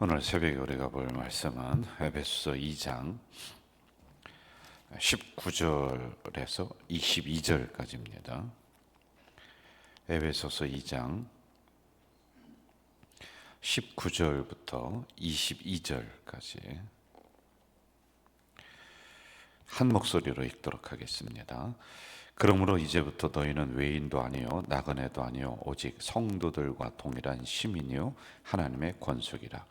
오늘 새벽에 우리가 볼 말씀은 에베소서 2장 19절에서 22절까지입니다. 에베소서 2장 19절부터 22절까지 한 목소리로 읽도록 하겠습니다. 그러므로 이제부터 너희는 외인도 아니요 나그네도 아니요 오직 성도들과 동일한 시민이요 하나님의 권속이라.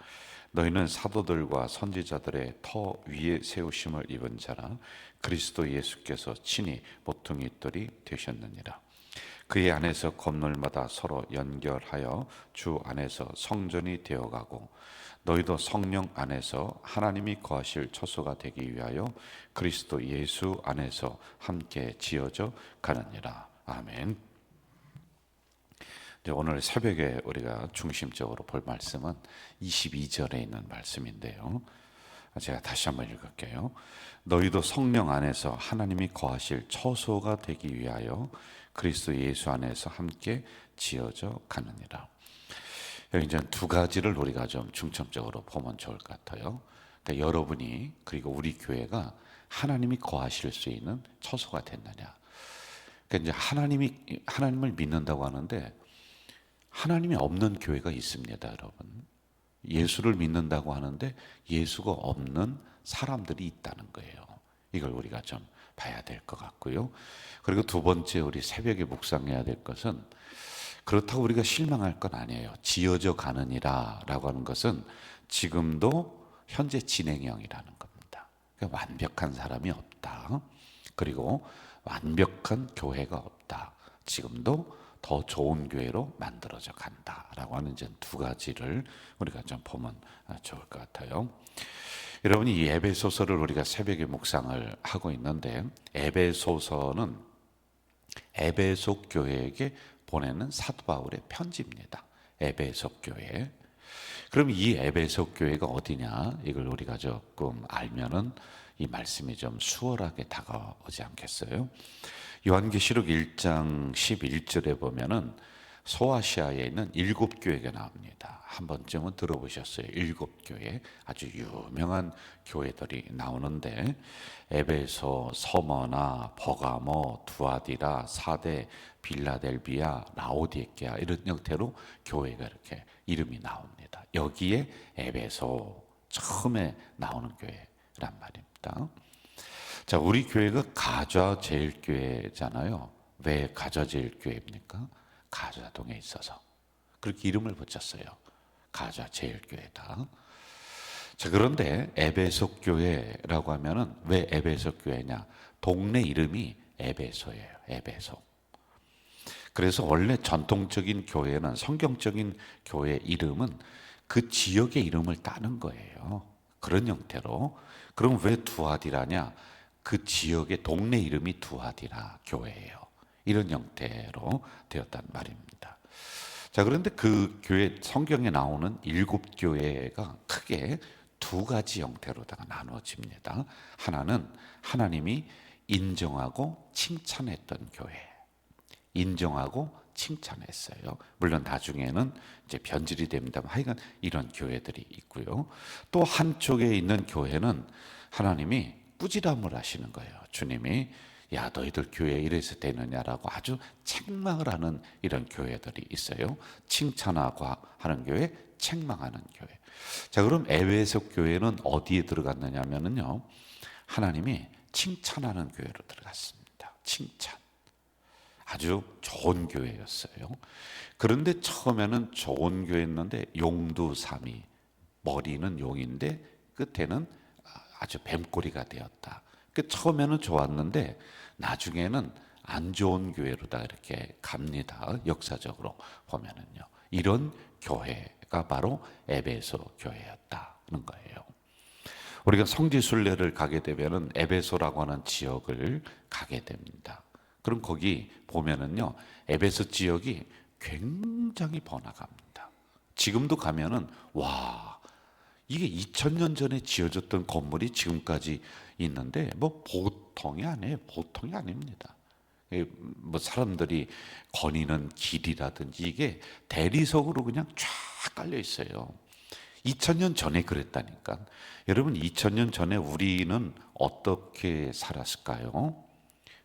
너희는 사도들과 선지자들의 터 위에 세우심을 입은 자라. 그리스도 예수께서 친히 모퉁이 돌이 되셨느니라. 그의 안에서 건물마다 서로 연결하여 주 안에서 성전이 되어가고 너희도 성령 안에서 하나님이 거하실 처소가 되기 위하여 그리스도 예수 안에서 함께 지어져 가느니라. 아멘. 오늘 새벽에 우리가 중심적으로 볼 말씀은 22절에 있는 말씀인데요. 제가 다시 한번 읽을게요. 너희도 성령 안에서 하나님이 거하실 처소가 되기 위하여 그리스도 예수 안에서 함께 지어져 가느니라. 여기 이제 두 가지를 우리가 좀 중점적으로 보면 좋을 것 같아요. 그러니까 여러분이 그리고 우리 교회가 하나님이 거하실 수 있는 처소가 됐느냐. 그러니까 이제 하나님을 믿는다고 하는데 하나님이 없는 교회가 있습니다, 여러분. 예수를 믿는다고 하는데 예수가 없는 사람들이 있다는 거예요. 이걸 우리가 좀 봐야 될 것 같고요. 그리고 두 번째 우리 새벽에 묵상해야 될 것은 그렇다고 우리가 실망할 건 아니에요. 지어져 가느니라 라고 하는 것은 지금도 현재 진행형이라는 겁니다. 그러니까 완벽한 사람이 없다. 그리고 완벽한 교회가 없다. 지금도 더 좋은 교회로 만들어져 간다라고 하는 이제 두 가지를 우리가 좀 보면 좋을 것 같아요. 여러분이 이 에베소서를 우리가 새벽에 묵상을 하고 있는데 에베소서는 에베소 교회에게 보내는 사도 바울의 편지입니다. 에베소 교회. 그럼 이 에베소 교회가 어디냐? 이걸 우리가 조금 알면은 이 말씀이 좀 수월하게 다가오지 않겠어요? 요한계시록 1장 11절에 보면은 소아시아에 있는 7교회가 나옵니다. 한 번쯤은 들어보셨어요. 7교회. 아주 유명한 교회들이 나오는데 에베소, 서머나, 버가모, 두아디라, 사데, 빌라델비아, 라오디게아 이런 형태로 교회가 이렇게 이름이 나옵니다. 여기에 에베소 처음에 나오는 교회란 말입니다. 자, 우리 교회가 가좌제일교회잖아요. 왜 가좌제일교회입니까? 가좌동에 있어서 그렇게 이름을 붙였어요. 가좌제일교회다. 자, 그런데 에베소 교회라고 하면은 왜 에베소 교회냐? 동네 이름이 에베소예요. 에베소. 그래서 원래 전통적인 교회는 성경적인 교회 이름은 그 지역의 이름을 따는 거예요. 그런 형태로. 그럼 왜 두아디라냐? 그 지역의 동네 이름이 두아디라 교회예요. 이런 형태로 되었단 말입니다. 자, 그런데 그 교회 성경에 나오는 7교회가 크게 두 가지 형태로다가 나누어집니다. 하나는 하나님이 인정하고 칭찬했던 교회. 인정하고 칭찬했어요. 물론 나중에는 이제 변질이 됩니다만 하여간 이런 교회들이 있고요. 또 한쪽에 있는 교회는 하나님이 꾸지람을 하시는 거예요. 주님이 야 너희들 교회에 이래서 되느냐라고 아주 책망을 하는 이런 교회들이 있어요. 칭찬하고 하는 교회, 책망하는 교회. 자, 그럼 에베소 교회는 어디에 들어갔느냐면요, 하나님이 칭찬하는 교회로 들어갔습니다. 칭찬. 아주 좋은 교회였어요. 그런데 처음에는 좋은 교회였는데 용두삼이, 머리는 용인데 끝에는 아주 뱀꼬리가 되었다. 그 처음에는 좋았는데 나중에는 안 좋은 교회로다 이렇게 갑니다. 역사적으로 보면은요. 이런 교회가 바로 에베소 교회였다는 거예요. 우리가 성지순례를 가게 되면은 에베소라고 하는 지역을 가게 됩니다. 그럼 거기 보면은요, 에베소 지역이 굉장히 번화가입니다. 지금도 가면은 와, 이게 2000년 전에 지어졌던 건물이 지금까지 있는데 뭐 보통이 아니에요. 보통이 아닙니다. 뭐 사람들이 거니는 길이라든지 이게 대리석으로 그냥 쫙 깔려 있어요. 2000년 전에 그랬다니까. 여러분 2000년 전에 우리는 어떻게 살았을까요?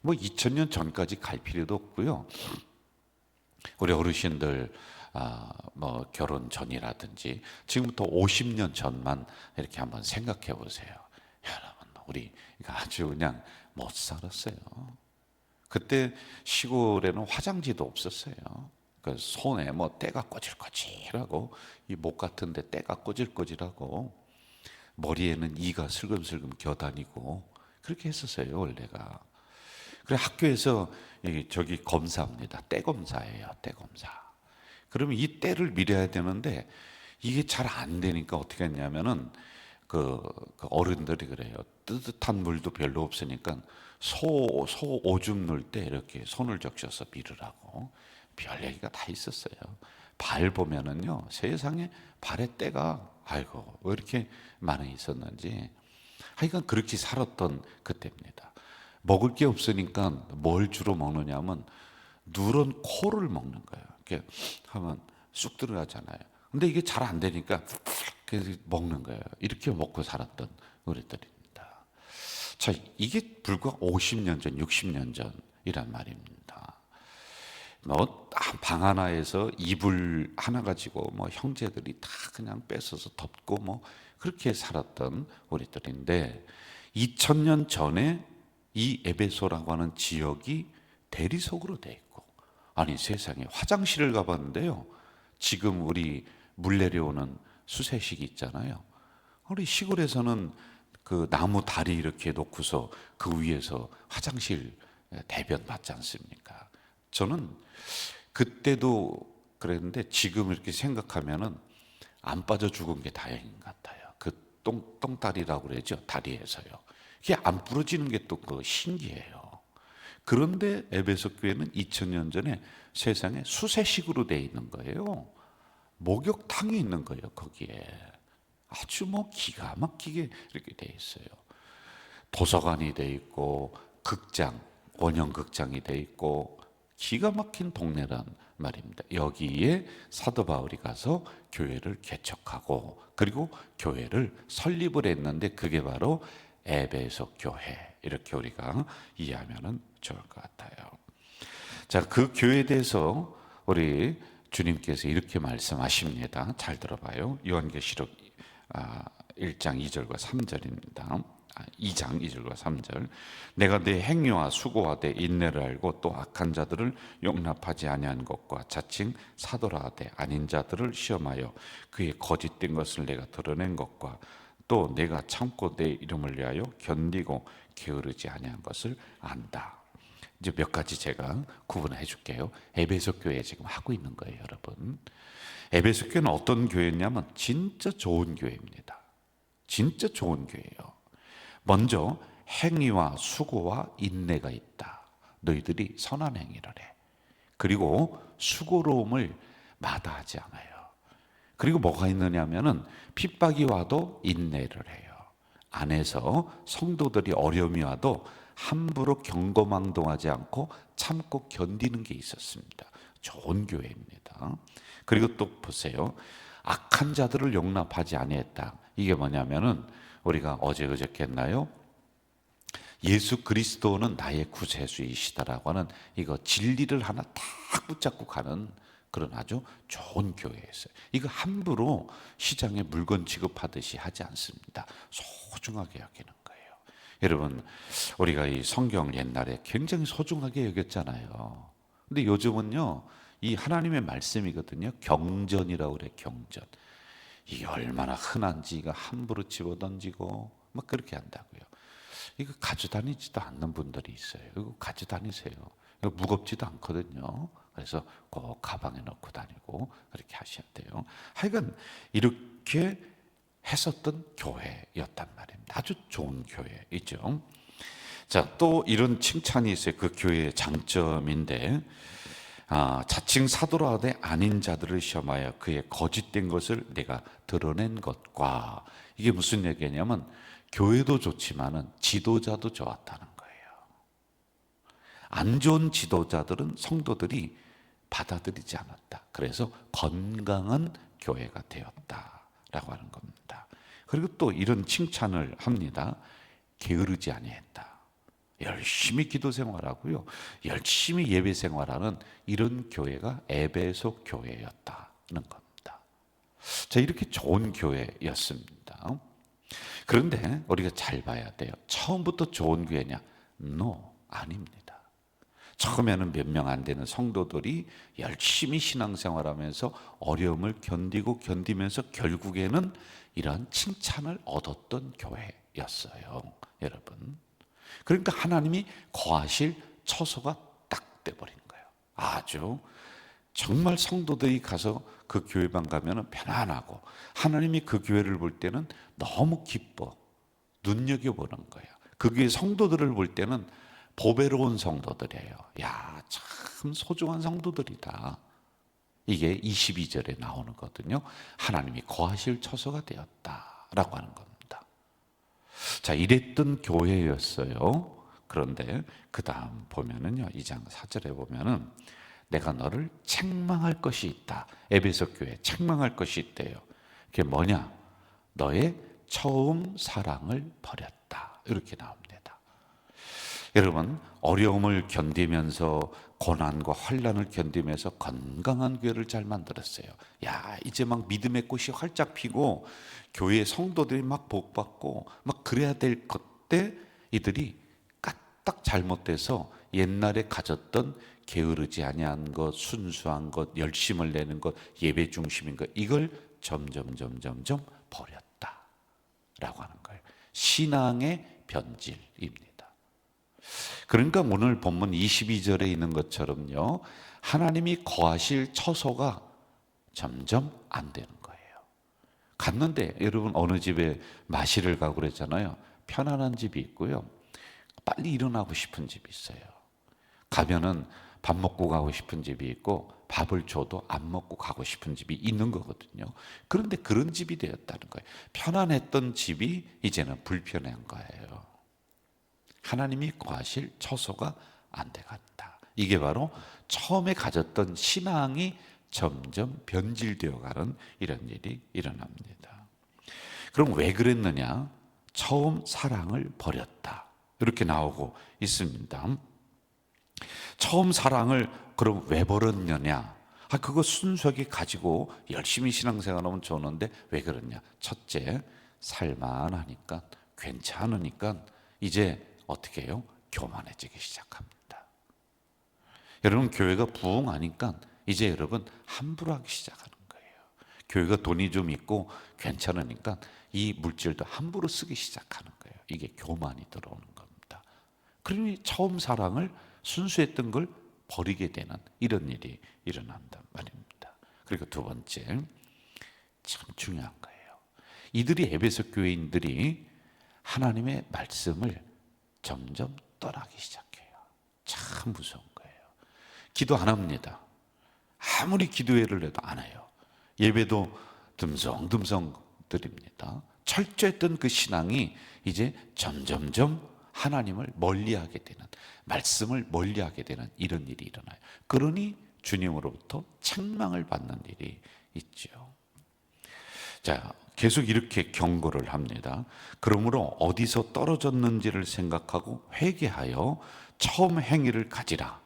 뭐 2000년 전까지 갈 필요도 없고요. 우리 어르신들 뭐 결혼 전이라든지 지금부터 50년 전만 이렇게 한번 생각해 보세요. 여러분 우리 아주 그냥 못 살았어요. 그때 시골에는 화장지도 없었어요. 그 손에 뭐 때가 꼬질꼬질하고 이 목 같은데 때가 꼬질꼬질하고 머리에는 이가 슬금슬금 겨다니고 그렇게 했었어요 원래가. 그래 학교에서 저기 검사합니다. 때 검사예요. 때 검사. 그러면 이 때를 밀어야 되는데 이게 잘 안 되니까 어떻게 했냐면은 그 어른들이 그래요. 뜨뜻한 물도 별로 없으니까 소 오줌 넣을 때 이렇게 손을 적셔서 밀으라고. 별 얘기가 다 있었어요. 발 보면은요 세상에 발에 때가 아이고 왜 이렇게 많이 있었는지. 하여간 그렇게 살았던 그때입니다. 먹을 게 없으니까 뭘 주로 먹느냐면 누런 코를 먹는 거예요. 이렇게 하면 쑥 들어가잖아요. 근데 이게 잘 안 되니까 그래서 먹는 거예요. 이렇게 먹고 살았던 우리들입니다. 자, 이게 불과 50년 전, 60년 전이란 말입니다. 뭐 방 하나에서 이불 하나 가지고 뭐 형제들이 다 그냥 뺏어서 덮고 뭐 그렇게 살았던 우리들인데 2000년 전에 이 에베소라고 하는 지역이 대리석으로 돼 있고 아니 세상에 화장실을 가봤는데요. 지금 우리 물 내려오는 수세식이 있잖아요. 우리 시골에서는 그 나무 다리 이렇게 놓고서 그 위에서 화장실 대변 받지 않습니까? 저는 그때도 그랬는데 지금 이렇게 생각하면은 안 빠져 죽은 게 다행인 것 같아요. 그 똥다리라고 그러죠. 다리에서요. 이게 안 부러지는 게 또 그 신기해요. 그런데 에베소 교회는 2000년 전에 세상에 수세식으로 돼 있는 거예요. 목욕탕이 있는 거예요. 거기에 아주 뭐 기가 막히게 이렇게 돼 있어요. 도서관이 돼 있고 극장, 원형 극장이 돼 있고 기가 막힌 동네란 말입니다. 여기에 사도 바울이 가서 교회를 개척하고 그리고 교회를 설립을 했는데 그게 바로 에베소 교회 이렇게 우리가 이해하면 좋을 것 같아요. 자, 그 교회에 대해서 우리 주님께서 이렇게 말씀하십니다. 잘 들어봐요. 요한계시록 1장 2절과 3절입니다. 2장 2절과 3절. 내가 네 행위와 수고와 내 인내를 알고 또 악한 자들을 용납하지 아니한 것과 자칭 사도라 하되 아닌 자들을 시험하여 그의 거짓된 것을 내가 드러낸 것과 또 내가 참고 내 이름을 위하여 견디고 게으르지 아니한 것을 안다. 이제 몇 가지 제가 구분해 줄게요. 에베소 교회 지금 하고 있는 거예요, 여러분. 에베소 교회는 어떤 교회냐면 진짜 좋은 교회입니다. 진짜 좋은 교회예요. 먼저 행위와 수고와 인내가 있다. 너희들이 선한 행위를 해. 그리고 수고로움을 마다하지 않아요. 그리고 뭐가 있느냐면은 핍박이 와도 인내를 해요. 안에서 성도들이 어려움이 와도 함부로 경거망동하지 않고 참고 견디는 게 있었습니다. 좋은 교회입니다. 그리고 또 보세요. 악한 자들을 용납하지 아니했다. 이게 뭐냐면은 우리가 어제 그저께 했나요? 예수 그리스도는 나의 구세주이시다라고 하는 이거 진리를 하나 딱 붙잡고 가는 그런 아주 좋은 교회였어요. 이거 함부로 시장에 물건 취급하듯이 하지 않습니다. 소중하게 여기는 거예요. 여러분, 우리가 이 성경을 옛날에 굉장히 소중하게 여겼잖아요. 근데 요즘은요, 이 하나님의 말씀이거든요. 경전이라고 그래, 경전. 이게 얼마나 흔한지 이거 함부로 집어던지고 막 그렇게 한다고요. 이거 가져다니지도 않는 분들이 있어요. 이거 가져다니세요. 이거 무겁지도 않거든요. 그래서 꼭 가방에 넣고 다니고 그렇게 하셔야 돼요. 하여간 이렇게 했었던 교회였단 말입니다. 아주 좋은 교회이죠. 자, 또 이런 칭찬이 있어요. 그 교회의 장점인데 자칭 사도라 하되 아닌 자들을 시험하여 그의 거짓된 것을 내가 드러낸 것과 이게 무슨 얘기냐면 교회도 좋지만은 지도자도 좋았다는 거예요. 안 좋은 지도자들은 성도들이 받아들이지 않았다. 그래서 건강한 교회가 되었다. 하는 겁니다. 그리고 또 이런 칭찬을 합니다. 게으르지 아니했다. 열심히 기도 생활하고요, 열심히 예배 생활하는 이런 교회가 에베소 교회였다는 겁니다. 자, 이렇게 좋은 교회였습니다. 그런데 우리가 잘 봐야 돼요. 처음부터 좋은 교회냐? No, 아닙니다. 처음에는 몇 명 안 되는 성도들이 열심히 신앙생활하면서 어려움을 견디면서 결국에는 이러한 칭찬을 얻었던 교회였어요, 여러분. 그러니까 하나님이 거하실 처소가 딱 돼버린 거예요. 아주 정말 성도들이 가서 그 교회방 가면 편안하고, 하나님이 그 교회를 볼 때는 너무 기뻐 눈여겨보는 거예요. 그 교회 성도들을 볼 때는 보배로운 성도들이에요. 야, 참 소중한 성도들이다. 이게 22절에 나오는 거거든요. 하나님이 거하실 처소가 되었다라고 하는 겁니다. 자, 이랬던 교회였어요. 그런데 그 다음 보면은요, 2장 4절에 보면은 내가 너를 책망할 것이 있다. 에베소 교회 책망할 것이 있대요. 그게 뭐냐? 너의 처음 사랑을 버렸다. 이렇게 나옵니다. 여러분, 어려움을 견디면서 고난과 환난을 견디면서 건강한 교회를 잘 만들었어요. 야, 이제 막 믿음의 꽃이 활짝 피고 교회 성도들이 막 복받고 막 그래야 될 그때 이들이 까딱 잘못돼서 옛날에 가졌던 게으르지 아니한 것, 순수한 것, 열심을 내는 것, 예배 중심인 것, 이걸 점점 버렸다라고 하는 거예요. 신앙의 변질입니다. 그러니까 오늘 본문 22절에 있는 것처럼요, 하나님이 거하실 처소가 점점 안 되는 거예요. 갔는데 여러분, 어느 집에 마실을 가고 그랬잖아요. 편안한 집이 있고요, 빨리 일어나고 싶은 집이 있어요. 가면은 밥 먹고 가고 싶은 집이 있고, 밥을 줘도 안 먹고 가고 싶은 집이 있는 거거든요. 그런데 그런 집이 되었다는 거예요. 편안했던 집이 이제는 불편한 거예요. 하나님이 거하실 처소가 안 돼갔다. 이게 바로 처음에 가졌던 신앙이 점점 변질되어 가는 이런 일이 일어납니다. 그럼 왜 그랬느냐? 처음 사랑을 버렸다. 이렇게 나오고 있습니다. 처음 사랑을 그럼 왜 버렸느냐? 그거 순수하게 가지고 열심히 신앙생활하면 좋은데 왜 그러냐? 첫째, 살만하니까, 괜찮으니까 이제 어떻게 해요? 교만해지기 시작합니다. 여러분, 교회가 부흥하니까 이제 여러분 함부로 하기 시작하는 거예요. 교회가 돈이 좀 있고 괜찮으니까 이 물질도 함부로 쓰기 시작하는 거예요. 이게 교만이 들어오는 겁니다. 그러니 처음 사랑을, 순수했던 걸 버리게 되는 이런 일이 일어난단 말입니다. 그리고 두 번째, 참 중요한 거예요. 이들이 에베소 교회인들이 하나님의 말씀을 점점 떠나기 시작해요. 참 무서운 거예요. 기도 안 합니다. 아무리 기도회를 해도 안 해요. 예배도 듬성듬성 드립니다. 철저했던 그 신앙이 이제 점점점 하나님을 멀리하게 되는, 말씀을 멀리하게 되는 이런 일이 일어나요. 그러니 주님으로부터 책망을 받는 일이 있죠. 자, 계속 이렇게 경고를 합니다. 그러므로 어디서 떨어졌는지를 생각하고 회개하여 처음 행위를 가지라.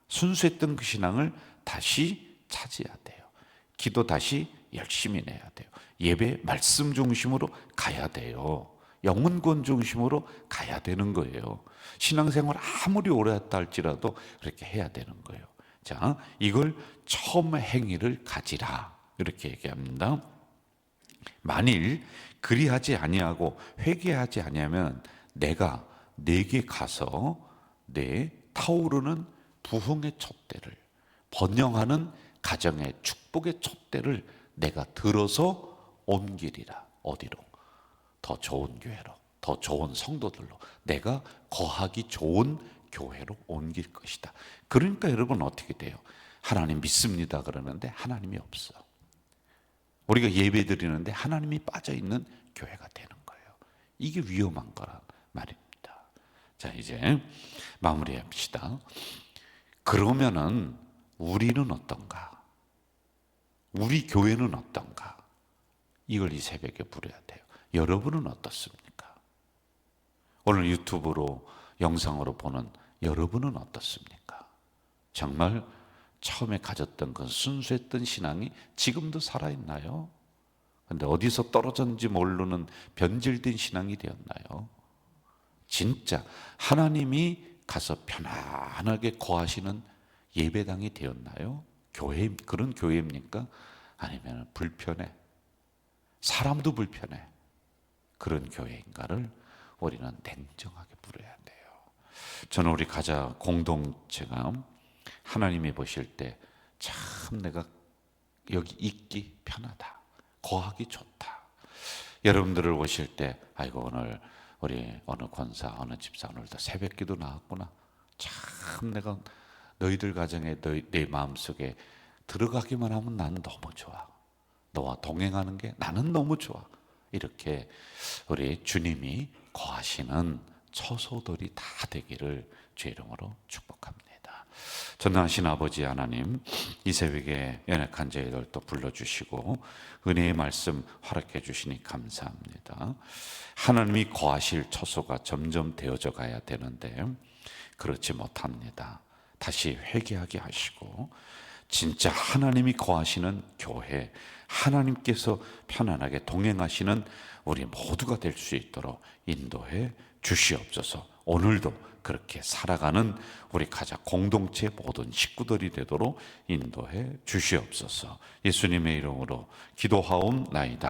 순수했던 그 신앙을 다시 찾아야 돼요. 기도 다시 열심히 내야 돼요. 예배 말씀 중심으로 가야 돼요. 영혼권 중심으로 가야 되는 거예요. 신앙생활 아무리 오래 했다 할지라도 그렇게 해야 되는 거예요. 자, 이걸 처음 행위를 가지라, 이렇게 얘기합니다. 만일 그리하지 아니하고 회개하지 아니하면 내가 네게 가서 내 타오르는 부흥의 촛대를, 번영하는 가정의 축복의 촛대를 내가 들어서 옮기리라. 어디로? 더 좋은 교회로, 더 좋은 성도들로, 내가 거하기 좋은 교회로 옮길 것이다. 그러니까 여러분 어떻게 돼요? 하나님 믿습니다 그러는데 하나님이 없어. 우리가 예배 드리는데 하나님이 빠져있는 교회가 되는 거예요. 이게 위험한 거란 말입니다. 자, 이제 마무리합시다. 그러면은 우리는 어떤가? 우리 교회는 어떤가? 이걸 이 새벽에 부려야 돼요. 여러분은 어떻습니까? 오늘 유튜브로 영상으로 보는 여러분은 어떻습니까? 정말 처음에 가졌던 그 순수했던 신앙이 지금도 살아있나요? 근데 어디서 떨어졌는지 모르는 변질된 신앙이 되었나요? 진짜 하나님이 가서 편안하게 거하시는 예배당이 되었나요? 교회, 그런 교회입니까? 아니면 불편해? 사람도 불편해. 그런 교회인가를 우리는 냉정하게 물어야 돼요. 저는 우리 가자 공동체가 하나님이 보실 때 참 내가 여기 있기 편하다, 거하기 좋다. 여러분들을 보실 때 아이고 오늘 우리 어느 권사 어느 집사 오늘도 새벽기도 나왔구나. 참 내가 너희들 가정에 내 마음속에 들어가기만 하면 나는 너무 좋아. 너와 동행하는 게 나는 너무 좋아. 이렇게 우리 주님이 거하시는 처소들이 다 되기를 주의 이름으로 축복합니다. 전능하신 아버지 하나님, 이 새벽에 연약한 저희들 또 불러주시고 은혜의 말씀 허락해 주시니 감사합니다. 하나님이 거하실 처소가 점점 되어져 가야 되는데 그렇지 못합니다. 다시 회개하게 하시고 진짜 하나님이 거하시는 교회, 하나님께서 편안하게 동행하시는 우리 모두가 될 수 있도록 인도해 주시옵소서. 오늘도 그렇게 살아가는 우리 가자 공동체 모든 식구들이 되도록 인도해 주시옵소서. 예수님의 이름으로 기도하옵나이다.